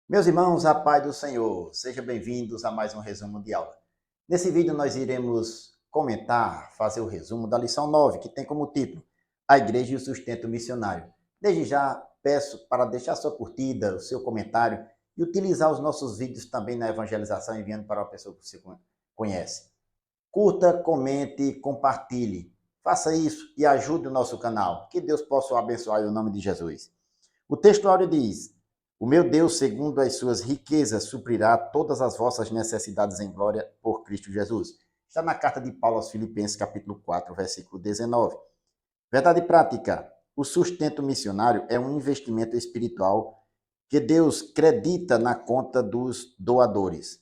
Meus irmãos, a paz do Senhor, sejam bem-vindos a mais um resumo de aula. Nesse vídeo nós iremos comentar, fazer o resumo da lição 9, que tem como título A Igreja e o Sustento Missionário. Desde já peço para deixar sua curtida, o seu comentário e utilizar os nossos vídeos também na evangelização, enviando para uma pessoa que você conhece. Curta, comente, compartilhe. Faça isso e ajude o nosso canal. Que Deus possa o abençoar em nome de Jesus. O texto áureo diz: O meu Deus, segundo as suas riquezas, suprirá todas as vossas necessidades em glória por Cristo Jesus. Está na carta de Paulo aos Filipenses, capítulo 4, versículo 19. Verdade prática: o sustento missionário é um investimento espiritual que Deus credita na conta dos doadores.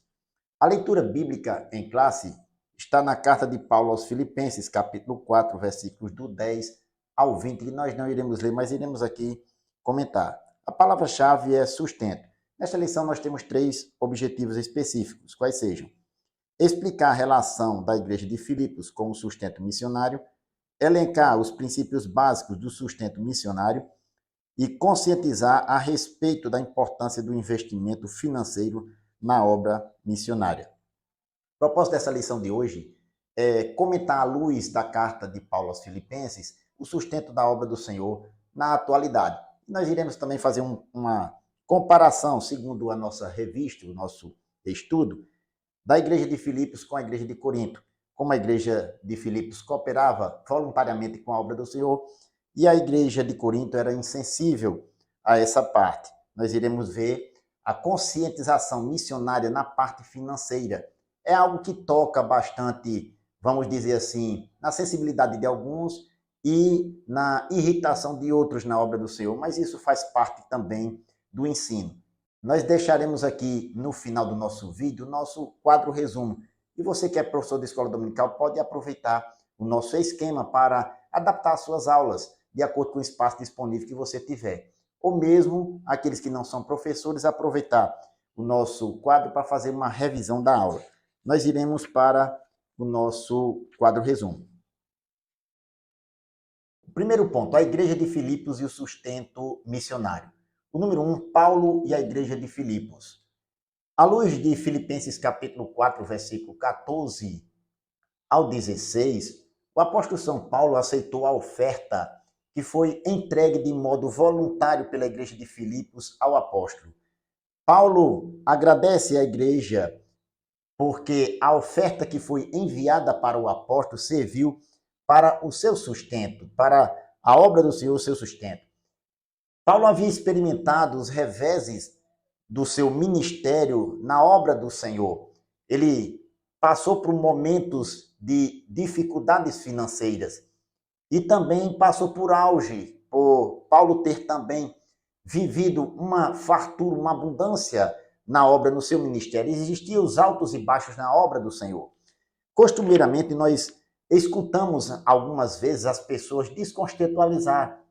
A leitura bíblica em classe está na carta de Paulo aos Filipenses, capítulo 4, versículos do 10 ao 20, que nós não iremos ler, mas iremos aqui comentar. A palavra-chave é sustento. Nesta lição nós temos três objetivos específicos, quais sejam: explicar a relação da igreja de Filipos com o sustento missionário, elencar os princípios básicos do sustento missionário e conscientizar a respeito da importância do investimento financeiro na obra missionária. O propósito dessa lição de hoje é comentar à luz da carta de Paulo aos Filipenses o sustento da obra do Senhor na atualidade. Nós iremos também fazer uma comparação, segundo a nossa revista, o nosso estudo, da igreja de Filipos com a igreja de Corinto. Como a igreja de Filipos cooperava voluntariamente com a obra do Senhor e a igreja de Corinto era insensível a essa parte. Nós iremos ver a conscientização missionária na parte financeira. É algo que toca bastante, vamos dizer assim, na sensibilidade de alguns e na irritação de outros na obra do Senhor, mas isso faz parte também do ensino. Nós deixaremos aqui no final do nosso vídeo o nosso quadro resumo. E você que é professor de escola dominical pode aproveitar o nosso esquema para adaptar as suas aulas de acordo com o espaço disponível que você tiver. Ou mesmo aqueles que não são professores, aproveitar o nosso quadro para fazer uma revisão da aula. Nós iremos para o nosso quadro resumo. O primeiro ponto, a igreja de Filipos e o sustento missionário. O número 1, Paulo e a igreja de Filipos. À luz de Filipenses capítulo 4, versículo 14 ao 16, o apóstolo São Paulo aceitou a oferta que foi entregue de modo voluntário pela igreja de Filipos ao apóstolo. Paulo agradece à igreja porque a oferta que foi enviada para o apóstolo serviu para o seu sustento, para a obra do Senhor, o seu sustento. Paulo havia experimentado os reveses do seu ministério na obra do Senhor. Ele passou por momentos de dificuldades financeiras e também passou por auge, por Paulo ter também vivido uma fartura, uma abundância na obra, no seu ministério. Existiam os altos e baixos na obra do Senhor. Costumeiramente, nós escutamos algumas vezes as pessoas descontextualizar.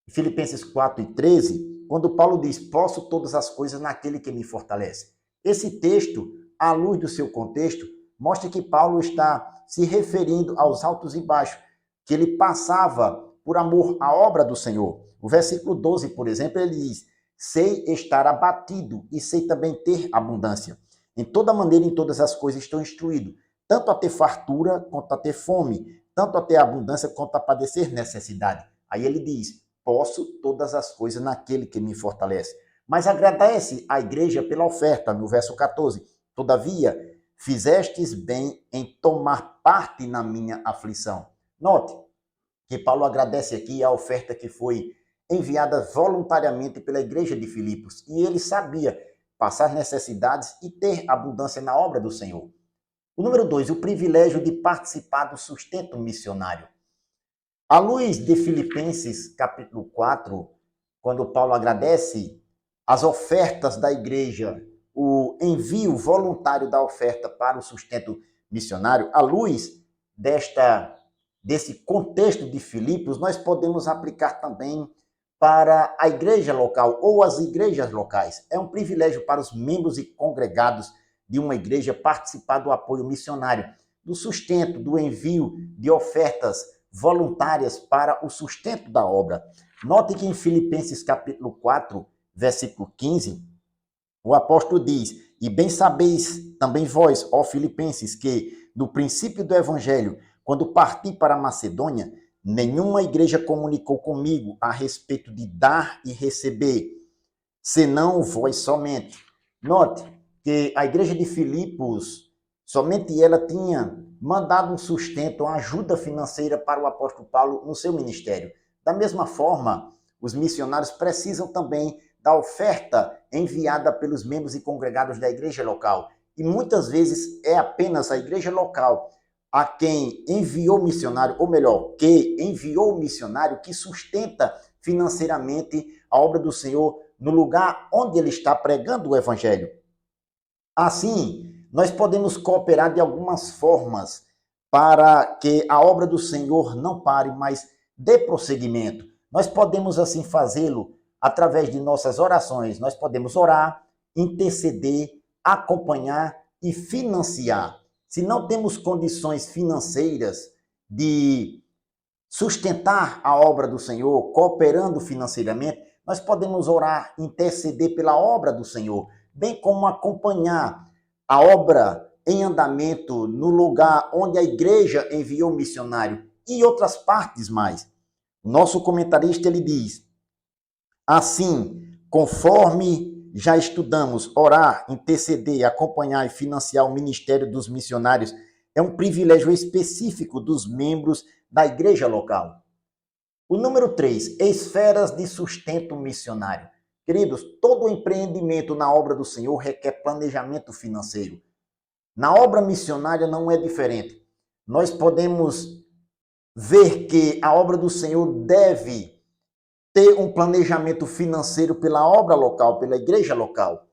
Filipenses 4 e 13, quando Paulo diz: posso todas as coisas naquele que me fortalece. Esse texto, à luz do seu contexto, mostra que Paulo está se referindo aos altos e baixos, que ele passava por amor à obra do Senhor. O versículo 12, por exemplo, ele diz: sei estar abatido e sei também ter abundância. Em toda maneira, em todas as coisas estou instruído, tanto a ter fartura quanto a ter fome, tanto a ter abundância quanto a padecer necessidade. Aí ele diz: posso todas as coisas naquele que me fortalece. Mas agradece a igreja pela oferta, no verso 14. Todavia, fizestes bem em tomar parte na minha aflição. Note que Paulo agradece aqui a oferta que foi enviada voluntariamente pela igreja de Filipos. E ele sabia passar necessidades e ter abundância na obra do Senhor. O número 2, o privilégio de participar do sustento missionário. À luz de Filipenses capítulo 4, quando Paulo agradece as ofertas da igreja, o envio voluntário da oferta para o sustento missionário, à luz desse contexto de Filipos, nós podemos aplicar também para a igreja local ou as igrejas locais. É um privilégio para os membros e congregados de uma igreja participar do apoio missionário, do sustento, do envio de ofertas voluntárias para o sustento da obra. Note que em Filipenses capítulo 4, versículo 15, O apóstolo diz: e bem sabeis também vós, ó Filipenses, que no princípio do evangelho, quando parti para a Macedônia, nenhuma igreja comunicou comigo a respeito de dar e receber, senão vós somente. Note que a igreja de Filipos, somente ela tinha mandado um sustento, uma ajuda financeira para o apóstolo Paulo no seu ministério. Da mesma forma, os missionários precisam também da oferta enviada pelos membros e congregados da igreja local. E muitas vezes é apenas a igreja local a quem enviou o missionário, ou melhor, que enviou o missionário, que sustenta financeiramente a obra do Senhor no lugar onde ele está pregando o evangelho. Assim, nós podemos cooperar de algumas formas para que a obra do Senhor não pare, mas dê prosseguimento. Nós podemos assim fazê-lo através de nossas orações. Nós podemos orar, interceder, acompanhar e financiar. Se não temos condições financeiras de sustentar a obra do Senhor, cooperando financeiramente, nós podemos orar, interceder pela obra do Senhor, bem como acompanhar a obra em andamento no lugar onde a igreja enviou o missionário e outras partes mais. Nosso comentarista ele diz: assim, conforme já estudamos, orar, interceder, acompanhar e financiar o ministério dos missionários é um privilégio específico dos membros da igreja local. O número 3, esferas de sustento missionário. Queridos, todo empreendimento na obra do Senhor requer planejamento financeiro. Na obra missionária não é diferente. Nós podemos ver que a obra do Senhor deve ter um planejamento financeiro pela obra local, pela igreja local.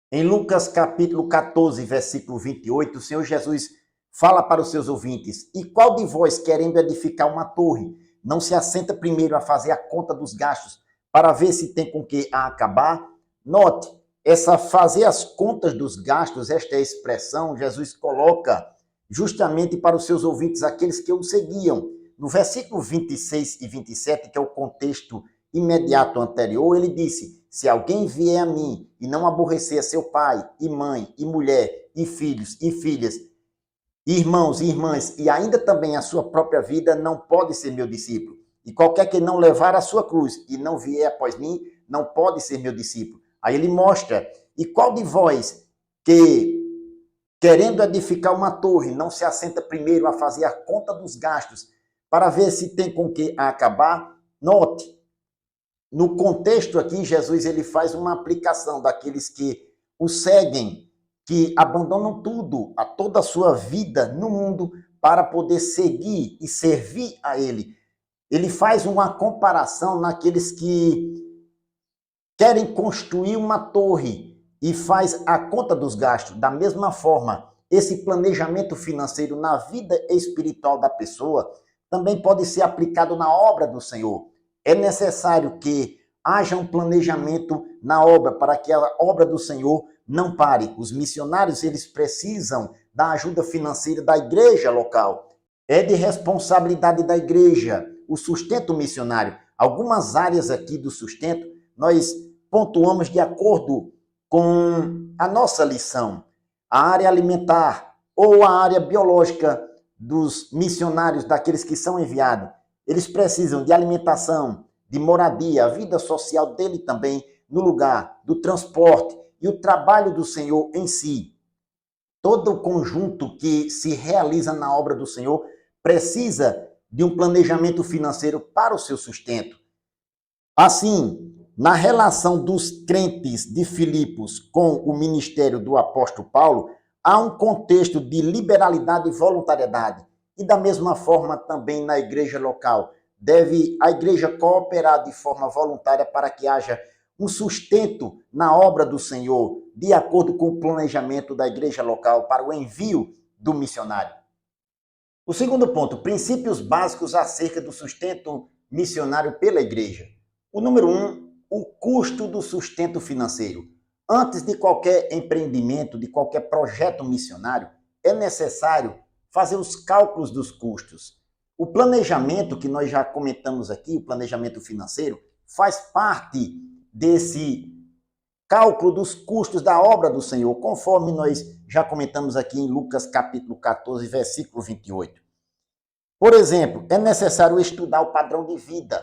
Em Lucas capítulo 14, versículo 28, o Senhor Jesus fala para os seus ouvintes: e qual de vós, querendo edificar uma torre, não se assenta primeiro a fazer a conta dos gastos, para ver se tem com que a acabar? Note, essa fazer as contas dos gastos, esta expressão, Jesus coloca justamente para os seus ouvintes, aqueles que o seguiam. No versículo 26 e 27, que é o contexto imediato anterior, ele disse: se alguém vier a mim e não aborrecer seu pai e mãe e mulher e filhos e filhas, irmãos e irmãs, e ainda também a sua própria vida, não pode ser meu discípulo. E qualquer que não levar a sua cruz e não vier após mim, não pode ser meu discípulo. Aí ele mostra: e qual de vós que, querendo edificar uma torre, não se assenta primeiro a fazer a conta dos gastos, para ver se tem com que acabar? Note, no contexto aqui, Jesus ele faz uma aplicação daqueles que o seguem, que abandonam tudo, a toda a sua vida no mundo para poder seguir e servir a ele. Ele faz uma comparação naqueles que querem construir uma torre e faz a conta dos gastos. Da mesma forma, esse planejamento financeiro na vida espiritual da pessoa também pode ser aplicado na obra do Senhor. É necessário que haja um planejamento na obra para que a obra do Senhor não pare. Os missionários, eles precisam da ajuda financeira da igreja local. É de responsabilidade da igreja o sustento missionário. Algumas áreas aqui do sustento nós pontuamos de acordo com a nossa lição. A área alimentar ou a área biológica dos missionários, daqueles que são enviados. Eles precisam de alimentação, de moradia, a vida social dele também, no lugar do transporte e o trabalho do Senhor em si. Todo o conjunto que se realiza na obra do Senhor precisa de um planejamento financeiro para o seu sustento. Assim, na relação dos crentes de Filipos com o ministério do apóstolo Paulo, há um contexto de liberalidade e voluntariedade. E da mesma forma também na igreja local. Deve a igreja cooperar de forma voluntária para que haja um sustento na obra do Senhor, de acordo com o planejamento da igreja local para o envio do missionário. O segundo ponto, princípios básicos acerca do sustento missionário pela igreja. O número 1, o custo do sustento financeiro. Antes de qualquer empreendimento, de qualquer projeto missionário, é necessário fazer os cálculos dos custos. O planejamento que nós já comentamos aqui, o planejamento financeiro, faz parte desse cálculo dos custos da obra do Senhor, conforme nós já comentamos aqui em Lucas capítulo 14, versículo 28. Por exemplo, é necessário estudar o padrão de vida,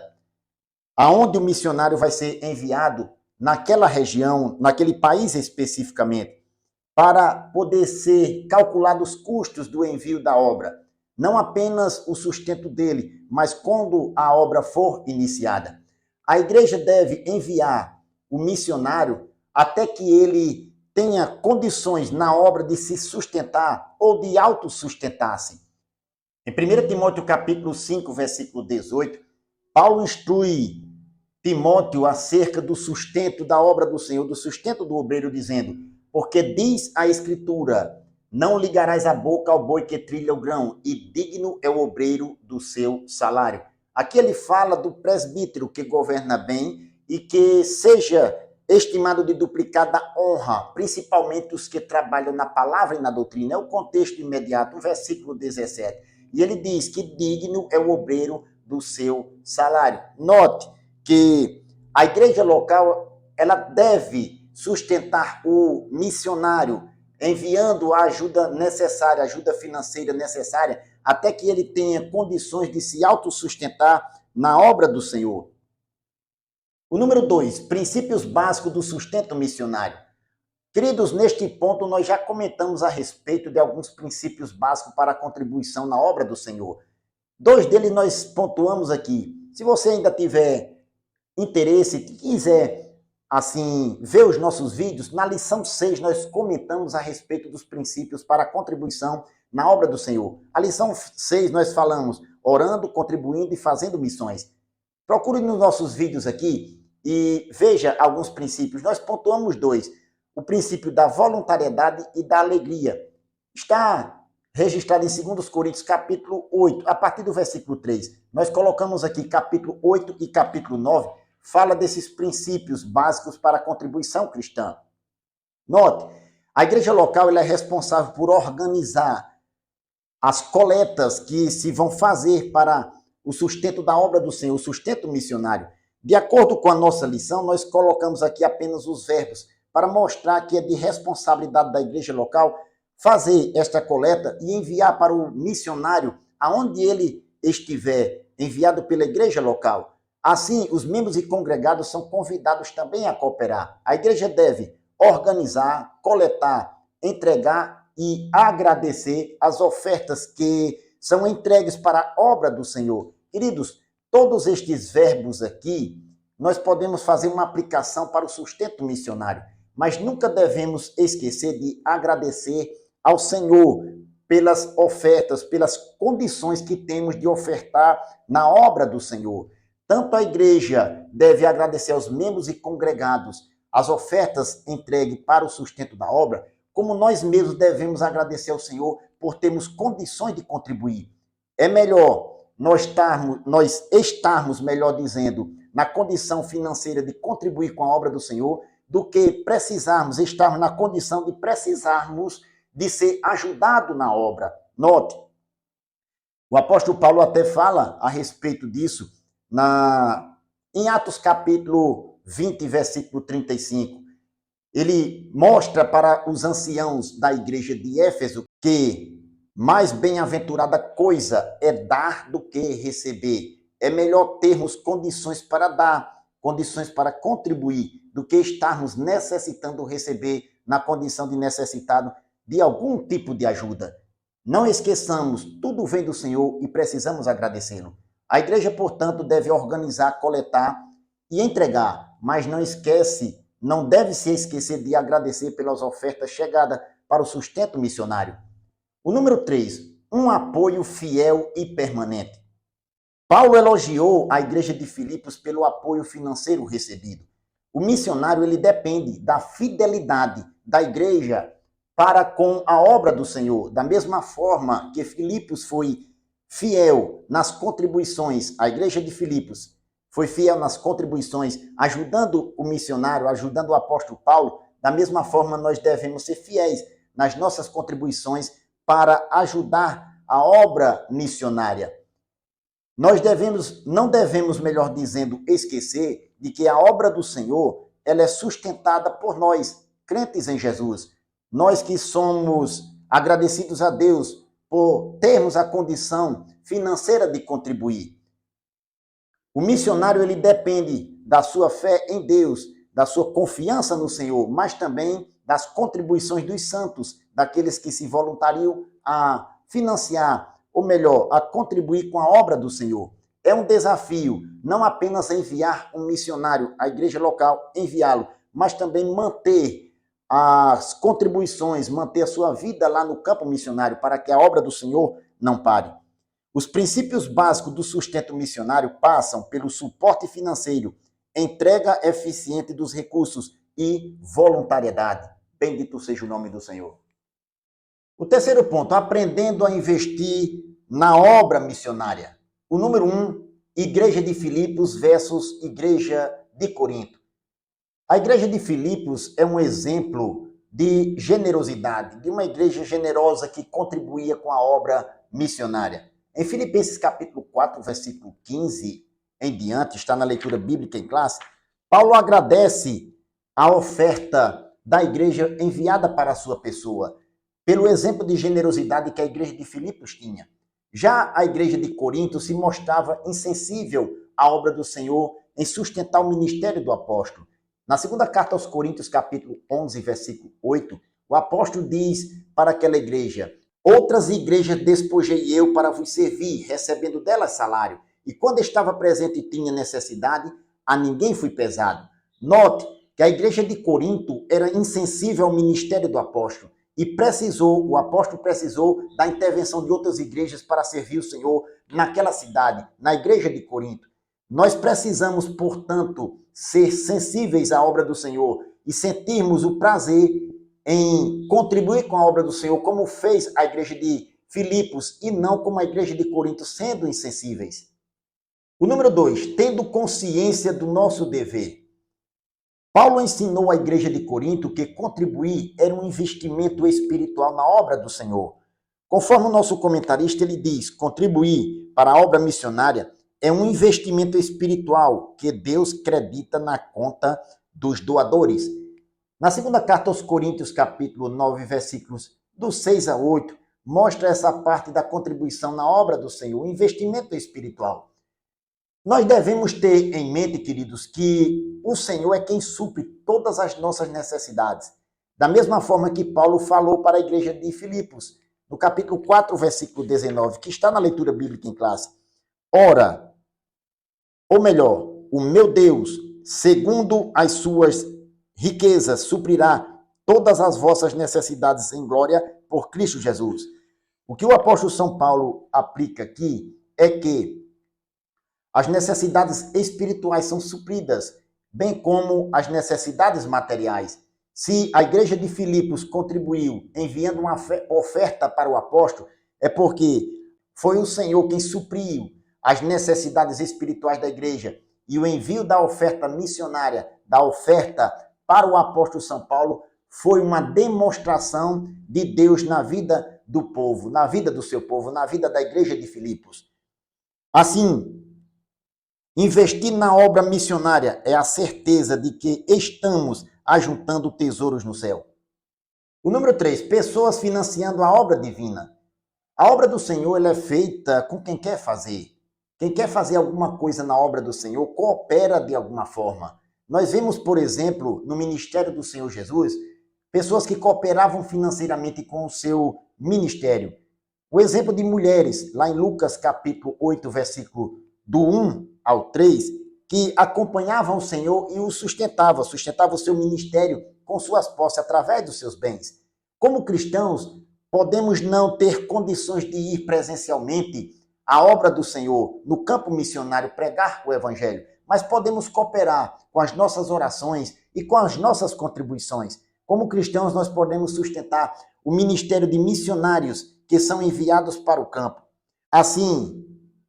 aonde o missionário vai ser enviado naquela região, naquele país especificamente, para poder ser calculados os custos do envio da obra. Não apenas o sustento dele, mas quando a obra for iniciada. A igreja deve enviar o missionário até que ele tenha condições na obra de se sustentar ou de autossustentar-se. Em 1 Timóteo capítulo 5, versículo 18, Paulo instrui Timóteo acerca do sustento da obra do Senhor, do sustento do obreiro, dizendo: porque diz a Escritura, não ligarás a boca ao boi que trilha o grão, e digno é o obreiro do seu salário. Aqui ele fala do presbítero que governa bem e que seja estimado de duplicada honra, principalmente os que trabalham na palavra e na doutrina. É o contexto imediato, o versículo 17. E ele diz que digno é o obreiro do seu salário. Note que a igreja local, ela deve sustentar o missionário, enviando a ajuda necessária, ajuda financeira necessária, até que ele tenha condições de se autossustentar na obra do Senhor. O número 2, princípios básicos do sustento missionário. Queridos, neste ponto nós já comentamos a respeito de alguns princípios básicos para a contribuição na obra do Senhor. 2 deles nós pontuamos aqui. Se você ainda tiver interesse, quiser assim ver os nossos vídeos, na lição 6 nós comentamos a respeito dos princípios para a contribuição na obra do Senhor. A lição 6 nós falamos orando, contribuindo e fazendo missões. Procure nos nossos vídeos aqui e veja alguns princípios. Nós pontuamos 2. O princípio da voluntariedade e da alegria. Está registrado em 2 Coríntios, capítulo 8, a partir do versículo 3. Nós colocamos aqui capítulo 8 e capítulo 9, fala desses princípios básicos para a contribuição cristã. Note, a igreja local ela é responsável por organizar as coletas que se vão fazer para o sustento da obra do Senhor, o sustento missionário. De acordo com a nossa lição, nós colocamos aqui apenas os verbos para mostrar que é de responsabilidade da igreja local fazer esta coleta e enviar para o missionário aonde ele estiver, enviado pela igreja local. Assim, os membros e congregados são convidados também a cooperar. A igreja deve organizar, coletar, entregar e agradecer as ofertas que são entregues para a obra do Senhor. Queridos, todos estes verbos aqui, nós podemos fazer uma aplicação para o sustento missionário, mas nunca devemos esquecer de agradecer ao Senhor pelas ofertas, pelas condições que temos de ofertar na obra do Senhor. Tanto a igreja deve agradecer aos membros e congregados as ofertas entregues para o sustento da obra, como nós mesmos devemos agradecer ao Senhor por termos condições de contribuir. É melhor nós estarmos, melhor dizendo, na condição financeira de contribuir com a obra do Senhor, do que estarmos na condição de precisarmos de ser ajudado na obra. Note, o apóstolo Paulo até fala a respeito disso em Atos capítulo 20, versículo 35. Ele mostra para os anciãos da igreja de Éfeso que mais bem-aventurada coisa é dar do que receber. É melhor termos condições para dar, condições para contribuir, do que estarmos necessitando receber na condição de necessitado de algum tipo de ajuda. Não esqueçamos, tudo vem do Senhor e precisamos agradecê-lo. A igreja, portanto, deve organizar, coletar e entregar, mas não deve se esquecer de agradecer pelas ofertas chegadas para o sustento missionário. O número 3, um apoio fiel e permanente. Paulo elogiou a igreja de Filipos pelo apoio financeiro recebido. O missionário ele depende da fidelidade da igreja para com a obra do Senhor. Da mesma forma que Filipos foi fiel nas contribuições, a igreja de Filipos foi fiel nas contribuições, ajudando o missionário, ajudando o apóstolo Paulo, da mesma forma nós devemos ser fiéis nas nossas contribuições para ajudar a obra missionária. Não devemos, melhor dizendo, esquecer de que a obra do Senhor, ela é sustentada por nós, crentes em Jesus. Nós que somos agradecidos a Deus por termos a condição financeira de contribuir. O missionário, ele depende da sua fé em Deus, da sua confiança no Senhor, mas também das contribuições dos santos, daqueles que se voluntariam a financiar, ou melhor, a contribuir com a obra do Senhor. É um desafio não apenas enviar um missionário à igreja local, enviá-lo, mas também manter as contribuições, manter a sua vida lá no campo missionário, para que a obra do Senhor não pare. Os princípios básicos do sustento missionário passam pelo suporte financeiro, entrega eficiente dos recursos e voluntariedade. Bendito seja o nome do Senhor. O terceiro ponto, aprendendo a investir na obra missionária. O número 1, Igreja de Filipos versus Igreja de Corinto. A Igreja de Filipos é um exemplo de generosidade, de uma igreja generosa que contribuía com a obra missionária. Em Filipenses capítulo 4, versículo 15 em diante, está na leitura bíblica em classe, Paulo agradece a oferta da igreja enviada para a sua pessoa, pelo exemplo de generosidade que a igreja de Filipos tinha. Já a igreja de Corinto se mostrava insensível à obra do Senhor em sustentar o ministério do apóstolo. Na segunda carta aos Coríntios, capítulo 11, versículo 8, o apóstolo diz para aquela igreja: outras igrejas despojei eu para vos servir, recebendo delas salário. E quando estava presente e tinha necessidade, a ninguém fui pesado. Note que a igreja de Corinto era insensível ao ministério do apóstolo e o apóstolo precisou da intervenção de outras igrejas para servir o Senhor naquela cidade, na igreja de Corinto. Nós precisamos, portanto, ser sensíveis à obra do Senhor e sentirmos o prazer em contribuir com a obra do Senhor, como fez a igreja de Filipos, e não como a igreja de Corinto, sendo insensíveis. O número 2, tendo consciência do nosso dever. Paulo ensinou à igreja de Corinto que contribuir era um investimento espiritual na obra do Senhor. Conforme o nosso comentarista, ele diz, contribuir para a obra missionária é um investimento espiritual que Deus credita na conta dos doadores. Na segunda carta aos Coríntios, capítulo 9, versículos do 6 a 8, mostra essa parte da contribuição na obra do Senhor, o investimento espiritual. Nós devemos ter em mente, queridos, que o Senhor é quem supre todas as nossas necessidades. Da mesma forma que Paulo falou para a igreja de Filipos, no capítulo 4, versículo 19, que está na leitura bíblica em classe. Ora, ou melhor, o meu Deus, segundo as suas riquezas, suprirá todas as vossas necessidades em glória por Cristo Jesus. O que o apóstolo São Paulo aplica aqui é que as necessidades espirituais são supridas, bem como as necessidades materiais. Se a igreja de Filipos contribuiu enviando uma oferta para o apóstolo, é porque foi o Senhor quem supriu as necessidades espirituais da igreja. E o envio da oferta missionária, da oferta para o apóstolo São Paulo, foi uma demonstração de Deus na vida do povo, na vida do seu povo, na vida da igreja de Filipos. Assim, investir na obra missionária é a certeza de que estamos ajuntando tesouros no céu. O número 3, pessoas financiando a obra divina. A obra do Senhor ela é feita com quem quer fazer. Quem quer fazer alguma coisa na obra do Senhor coopera de alguma forma. Nós vemos, por exemplo, no ministério do Senhor Jesus, pessoas que cooperavam financeiramente com o seu ministério. O exemplo de mulheres, lá em Lucas capítulo 8, versículo do 1 ao 3, que acompanhavam o Senhor e o sustentava o seu ministério com suas posses através dos seus bens. Como cristãos, podemos não ter condições de ir presencialmente à obra do Senhor, no campo missionário, pregar o evangelho, mas podemos cooperar com as nossas orações e com as nossas contribuições. Como cristãos, nós podemos sustentar o ministério de missionários que são enviados para o campo. Assim,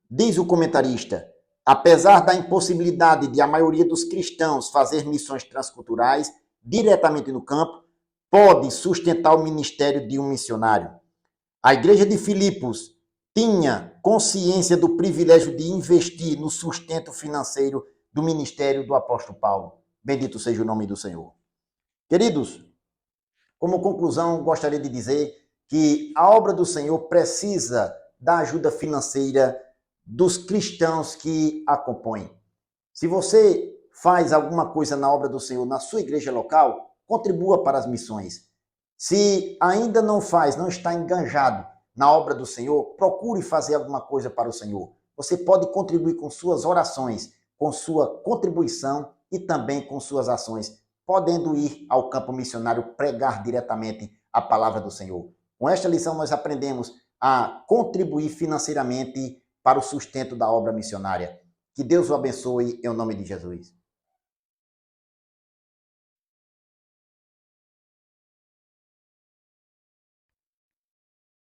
diz o comentarista, apesar da impossibilidade de a maioria dos cristãos fazer missões transculturais diretamente no campo, pode sustentar o ministério de um missionário. A igreja de Filipos tinha consciência do privilégio de investir no sustento financeiro do ministério do apóstolo Paulo. Bendito seja o nome do Senhor. Queridos, como conclusão, gostaria de dizer que a obra do Senhor precisa da ajuda financeira dos cristãos que a compõem. Se você faz alguma coisa na obra do Senhor na sua igreja local, contribua para as missões. Se ainda não faz, não está enganjado na obra do Senhor, procure fazer alguma coisa para o Senhor. Você pode contribuir com suas orações, com sua contribuição e também com suas ações, podendo ir ao campo missionário pregar diretamente a palavra do Senhor. Com esta lição nós aprendemos a contribuir financeiramente para o sustento da obra missionária. Que Deus o abençoe em nome de Jesus.